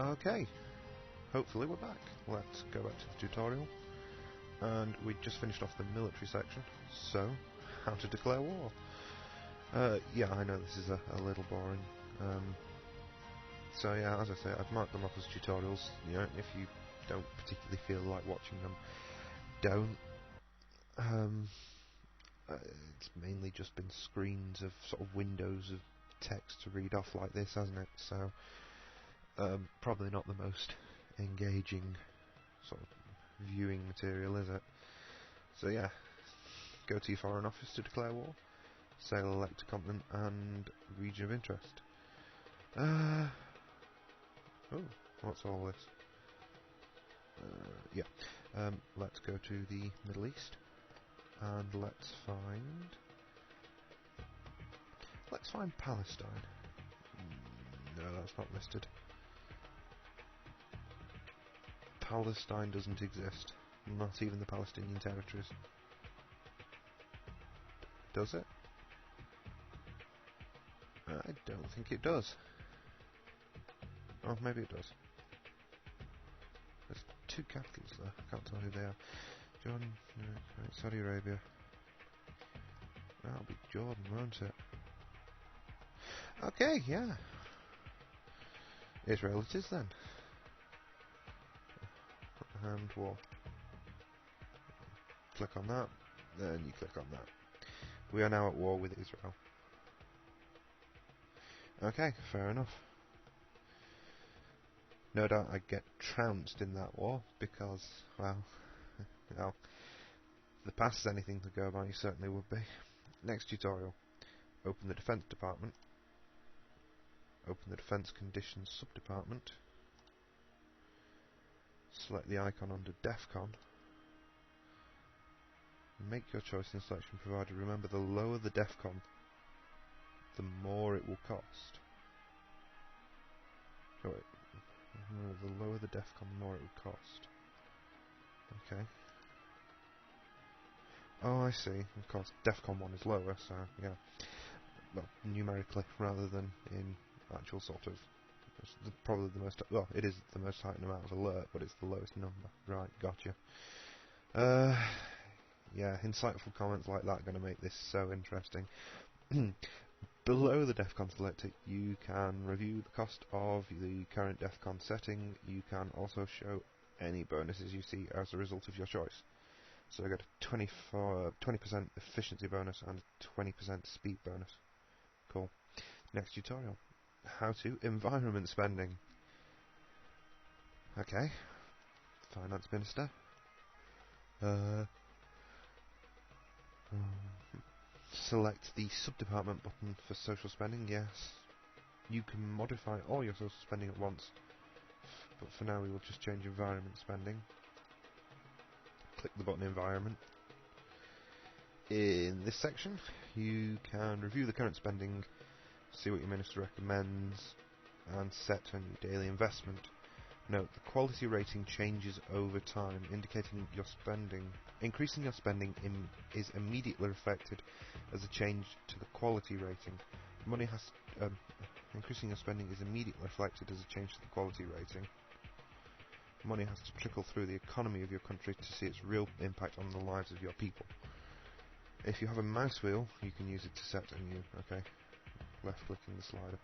Okay, hopefully we're back. Let's go back to the tutorial. And we just finished off the military section, so how to declare war. Yeah, I know this is a little boring. So yeah, as I say, I've marked them off as tutorials. You know, if you don't particularly feel like watching them, don't. It's mainly just been screens of sort of windows of text to read off like this, hasn't it? So probably not the most engaging sort of viewing material, is it? So yeah, go to your foreign office to declare war, select a continent and region of interest. Oh, what's all this? Yeah, let's go to the Middle East and let's find Palestine. No, that's not listed. Palestine doesn't exist. Not even the Palestinian territories. Does it? I don't think it does. Oh, maybe it does. There's two capitals there. I can't tell who they are. Jordan, right, Saudi Arabia. That'll be Jordan, won't it? Okay, yeah. Israel it is then. And war. Click on that, then you click on that. We are now at war with Israel. Okay, fair enough. No doubt I'd get trounced in that war because, well, if the past is anything to go by, you certainly would be. Next tutorial. Open the Defence Department. Open the Defence Conditions Sub-Department. Select the icon under DEFCON. Make your choice in selection provided. Remember, the lower the DEFCON, the more it will cost. Oh, wait. The lower the DEFCON, the more it would cost. Okay. Oh, I see. Of course, DEFCON 1 is lower, so yeah. Well, numerically, rather than in actual sort of... It's probably the most... Well, it is the most heightened amount of alert, but it's the lowest number. Right, gotcha. Yeah, insightful comments like that are going to make this so interesting. Below the DEFCON selector, you can review the cost of the current DEFCON setting. You can also show any bonuses you see as a result of your choice. So I got a 20% efficiency bonus and a 20% speed bonus. Cool. Next tutorial. How to environment spending. Okay. Finance Minister. Select the sub-department button for social spending, yes. You can modify all your social spending at once, but for now we will just change environment spending. Click the button Environment. In this section, you can review the current spending, see what your minister recommends, and set a new daily investment. Note, the quality rating changes over time, indicating your spending. Increasing your spending is immediately reflected as a change to the quality rating. Increasing your spending is immediately reflected as a change to the quality rating. Money has to trickle through the economy of your country to see its real impact on the lives of your people. If you have a mouse wheel, you can use it to set a new... Okay, left-clicking the slider.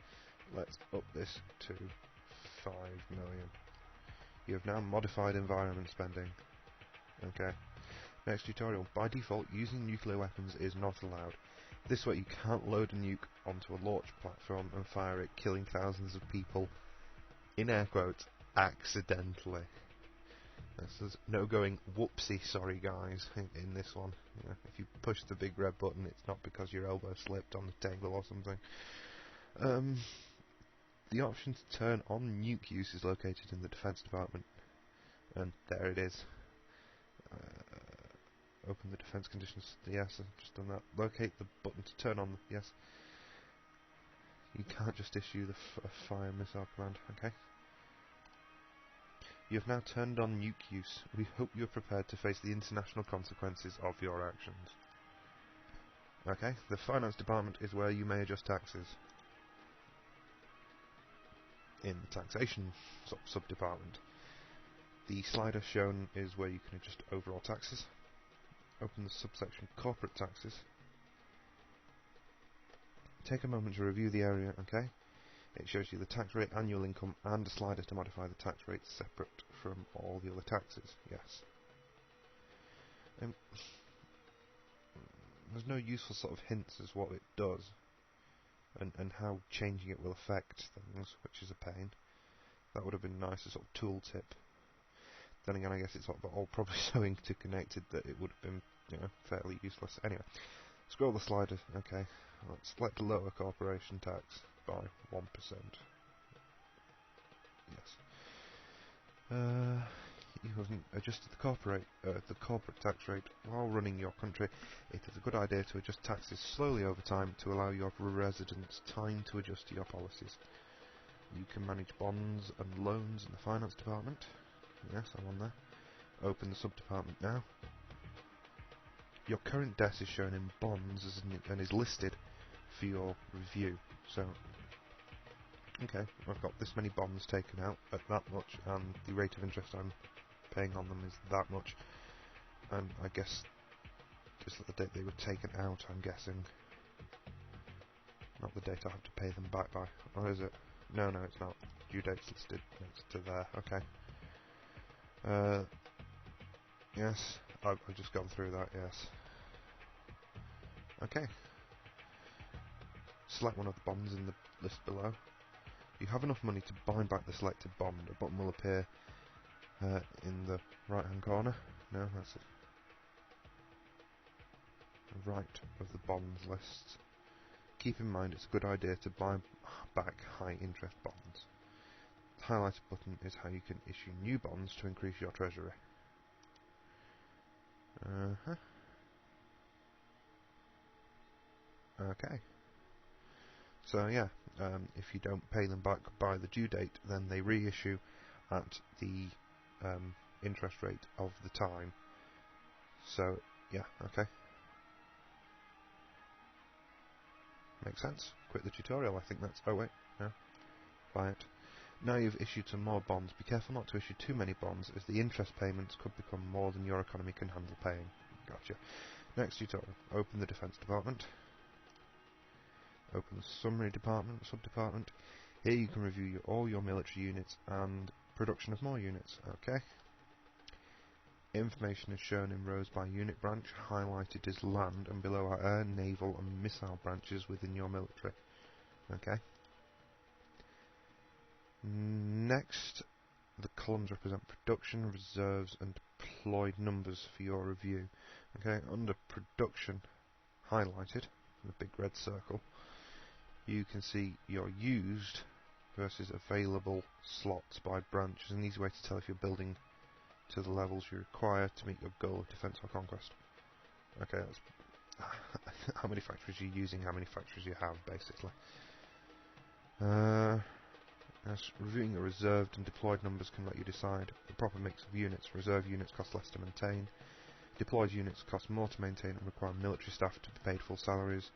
Let's up this to 5 million. You have now modified environment spending. Okay. Next tutorial. By default, using nuclear weapons is not allowed. This way you can't load a nuke onto a launch platform and fire it, killing thousands of people, in air quotes, accidentally. There's no going, whoopsie, sorry guys, in this one. You know, if you push the big red button, it's not because your elbow slipped on the table or something. The option to turn on nuke use is located in the Defence Department. And there it is. Open the defence conditions. Yes, I've just done that. Locate the button to turn on. Yes. You can't just issue the fire missile command. Okay. You have now turned on nuke use. We hope you are prepared to face the international consequences of your actions. Okay. The Finance Department is where you may adjust taxes. in the taxation sub-department. The slider shown is where you can adjust overall taxes. Open the subsection corporate taxes. Take a moment to review the area, okay? It shows you the tax rate, annual income, and a slider to modify the tax rate separate from all the other taxes. Yes. There's no useful sort of hints as what it does, and how changing it will affect things, which is a pain. That would have been nice, a sort of tooltip. Then again, I guess it's all probably so interconnected that it would have been, fairly useless. Anyway, scroll the slider. Okay, let's select lower corporation tax by 1%. Yes. You haven't adjusted the corporate tax rate while running your country. It is a good idea to adjust taxes slowly over time to allow your residents time to adjust to your policies. You can manage bonds and loans in the finance department. Yes, I'm on there. Open the sub-department now. Your current debt is shown in bonds and is listed for your review. So, okay, I've got this many bonds taken out at that much, and the rate of interest I'm paying on them is that much. And I guess just the date they were taken out, I'm guessing. Not the date I have to pay them back by. Or is it? No, it's not. Due date's listed next to there. Okay. Yes, I've just gone through that, yes. Okay. Select one of the bonds in the list below. You have enough money to buy back the selected bond. A button will appear in the right hand corner. No, that's it. The right of the bonds list. Keep in mind it's a good idea to buy back high interest bonds. The highlighted button is how you can issue new bonds to increase your treasury. Okay. So yeah, if you don't pay them back by the due date, then they reissue at the interest rate of the time. So yeah, okay. Makes sense. Quit the tutorial, I think that's... Oh wait, no. Buy it. Now you've issued some more bonds, be careful not to issue too many bonds, as the interest payments could become more than your economy can handle paying. Gotcha. Next tutorial. Open the defense department. Open the summary department, sub-department. Here you can review all your military units and production of more units. Okay. Information is shown in rows by unit branch, highlighted as land, and below are air, naval and missile branches within your military. Okay. Next, the columns represent production, reserves and deployed numbers for your review. Okay, under production, highlighted, the big red circle, you can see your used versus available slots by branch. It's an easy way to tell if you're building to the levels you require to meet your goal of defense or conquest. Okay, that's how many factories you're using, how many factories you have, basically. As reviewing your reserved and deployed numbers can let you decide the proper mix of units. Reserve units cost less to maintain. Deployed units cost more to maintain and require military staff to be paid full salaries.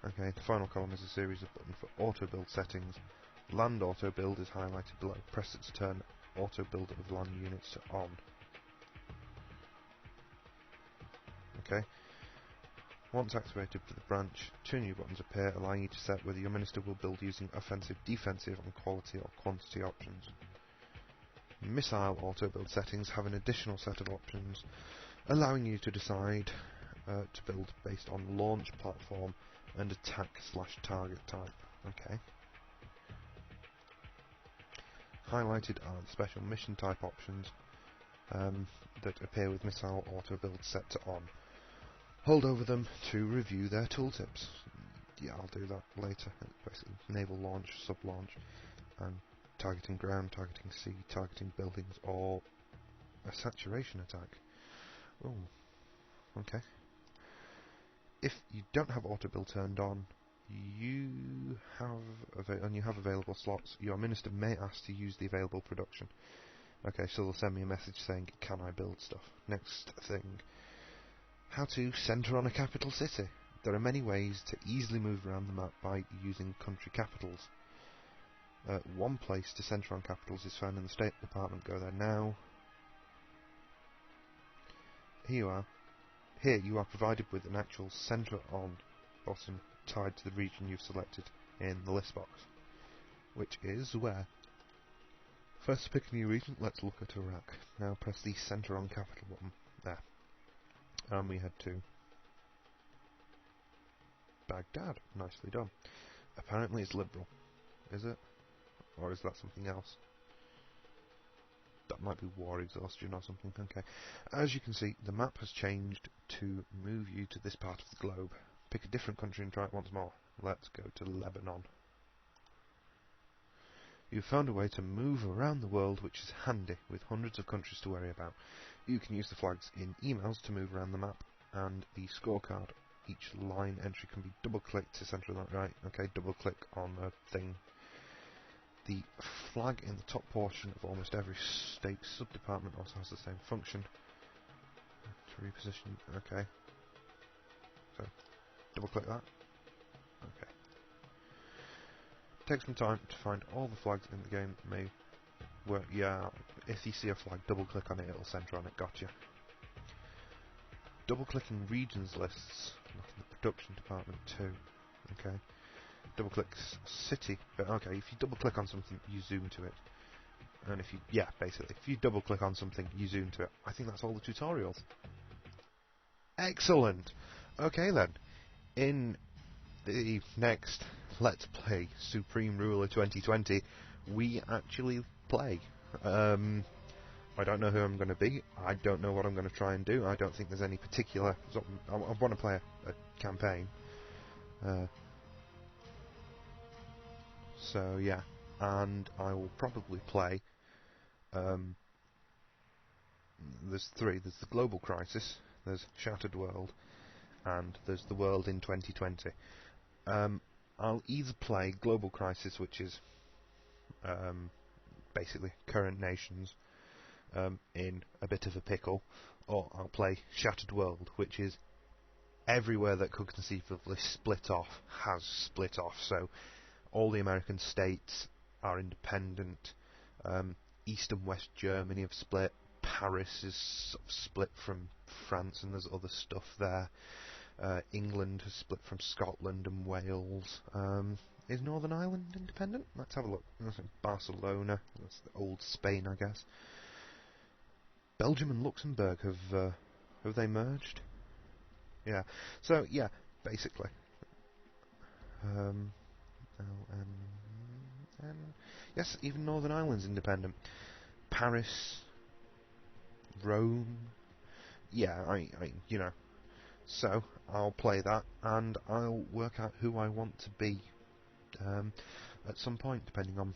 Okay, the final column is a series of buttons for auto build settings. Land auto build is highlighted below. Press it to turn auto build of land units to on. Okay. Once activated for the branch, two new buttons appear, allowing you to set whether your minister will build using offensive, defensive, and quality or quantity options. Missile auto-build settings have an additional set of options, allowing you to decide to build based on launch platform and attack/target type. Okay. Highlighted are the special mission type options that appear with missile auto-build set to on. Hold over them to review their tooltips. Yeah, I'll do that later. Basically, naval launch, sub-launch, and targeting ground, targeting sea, targeting buildings, or a saturation attack. Oh, okay. If you don't have auto-build turned on, you have available slots, your minister may ask to use the available production. Okay, so they'll send me a message saying, can I build stuff? Next thing. How to centre on a capital city. There are many ways to easily move around the map by using country capitals. One place to centre on capitals is found in the State Department. Go there now. Here you are. Here you are provided with an actual centre on button tied to the region you've selected in the list box, which is where? First to pick a new region, let's look at Iraq. Now press the centre on capital button. There. And we head to Baghdad. Nicely done. Apparently it's liberal. Is it? Or is that something else? That might be war exhaustion or something. Okay. As you can see, the map has changed to move you to this part of the globe. Pick a different country and try it once more. Let's go to Lebanon. You've found a way to move around the world, which is handy, with hundreds of countries to worry about. You can use the flags in emails to move around the map, and the scorecard. Each line entry can be double-clicked to centre that right. Okay, double-click on a thing. The flag in the top portion of almost every state sub-department also has the same function. To reposition, okay. So, double-click that. Okay. Take some time to find all the flags in the game. May work. Yeah, if you see a flag, double-click on it, it'll centre on it. Gotcha. Double-clicking regions lists. Look in the production department too. Okay. Double-click city. But okay, if you double-click on something, you zoom to it. And if you, yeah, basically, if you double-click on something, you zoom to it. I think that's all the tutorials. Excellent. Okay then. In the next Let's Play Supreme Ruler 2020, we actually play. I don't know who I'm going to be. I don't know what I'm going to try and do. I don't think there's any particular... I want to play a campaign. So yeah, and I will probably play... there's three. There's the Global Crisis, there's Shattered World, and there's the World in 2020. I'll either play Global Crisis, which is basically current nations in a bit of a pickle, or I'll play Shattered World, which is everywhere that could conceivably split off has split off. So all the American states are independent. East and West Germany have split. Paris is sort of split from France, and there's other stuff there. England has split from Scotland and Wales. Is Northern Ireland independent? Let's have a look. Barcelona. That's the old Spain, I guess. Belgium and Luxembourg have they merged? Yeah. So yeah, basically. Yes, even Northern Ireland's independent. Paris, Rome. Yeah, you know. So I'll play that, and I'll work out who I want to be at some point, depending on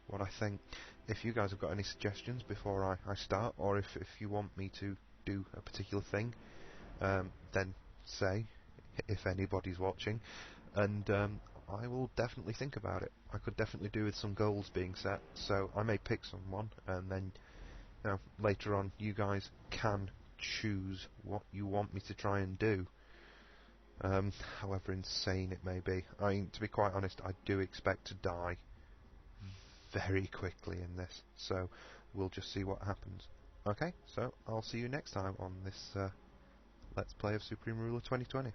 what I think. If you guys have got any suggestions before I start, or if you want me to do a particular thing, then say, if anybody's watching, and I will definitely think about it. I could definitely do with some goals being set, so I may pick someone, and then later on you guys can choose what you want me to try and do. However insane it may be. I mean, to be quite honest, I do expect to die very quickly in this, so we'll just see what happens. Okay, so I'll see you next time on this Let's Play of Supreme Ruler 2020.